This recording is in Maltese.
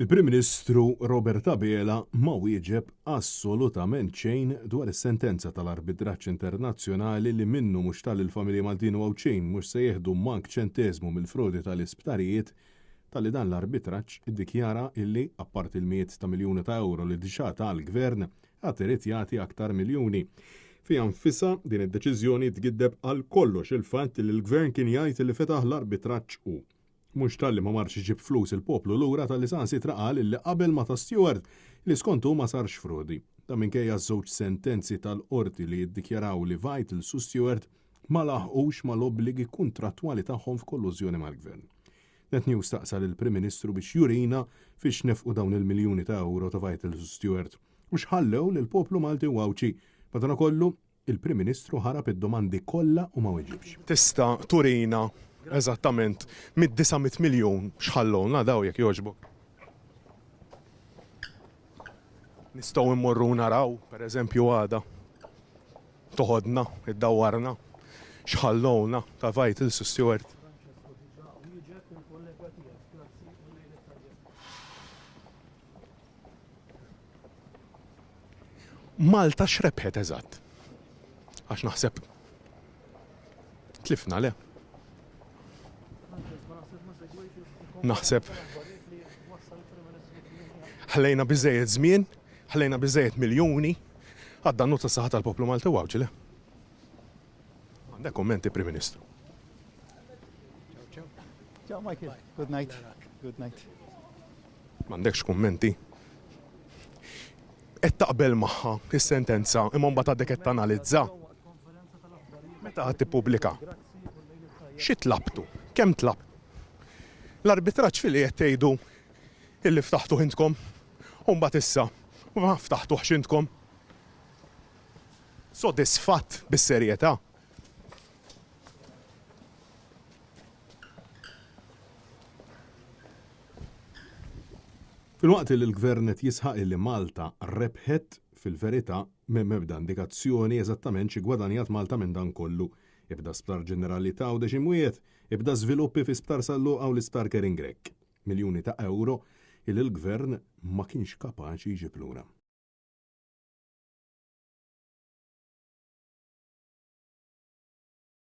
Il-Prim Ministru Robert Abela ma wieġeb assolutament xejn dwar is-sentenza tal-arbitraġġ internazzjonali li minnu mhux tal-familji Maltin u xejn mhux se jieħdu mank ċenteżmu mill-frodi tal-isptarijiet tal-li dan l-arbitraġġ iddikjara illi apparti il-miet ta' miljuni ta' euro li diġà tal-gvern għad irid jagħti aktar miljuni. Fi anfisha din id-deċiżjoni tgiddeb għal kollox il-fatt li l-gvern kien jgħid li fetaħ l-arbitraġġ hu. Mhux tal-li ma marx iġib flus il-poplu lura tal-li saħansitra qal illi qabel ma ta' Stewart li skontu ma sarx frodi. Ta' minkejja żewġ sentenzi tal-qorti li jiddikjaraw li Vital su Stewart ma laħqux mal-obbligi kuntrattwali tagħhom f'kollużjoni mal-gvern. Net News taqsal il-Prim Ministru biex jurina fiex nefqu dawn il-miljuni ta' euro ta' Vital su Stewart u xħallew lill-poplu Malti u Għawċi. Madankollu il-Prim Ministru ħarab id-domandi kollha u ma weġibx. Tista' turina eżattament mid-900 miljun xħallowna daw jekk jogħġbok. Nistgħu immorru naraw, pereżempju għada, toħodna, iddawwarna, xħallowna ta' Vital su Stewart. Malta x'rebħet eżatt? Għax naħseb tlifna le. Naħseb ħallejna biżejjed żmien, ħallejna biżejjed miljuni għad-dannu tas-saħħa tal-poplu Malti u Għawġi le. Għandek kummenti, Prim Ministru? Ciao Michael, good night. Good night. M'għandekx kummenti? Qed taqbel magħha is-sentenza imma mbagħad għadek qed tanalizza. Meta qed tippubblika? Xi tlabtu? Kemm tlab? L-arbitraġġ fil qed tgħidu illi ftaħtu intkom u mbagħad issa ma ftaħtuhx intkom. Sodisfatt bis-serjetà. Fil-waqt li l-gvern qed jisħaq li Malta rebħet fil-verità m'hemm ebda indikazzjoni eżattament xi gwadanjat Malta minn dan kollu. Ibda Sptar Ġenerali ta' Deċimwiet, ibda żviluppi fi Sptar Salluqa u l-Isptar Kering Grek. Miljuni ta' euro il-gvern ma kienx kapaċi jġib lura.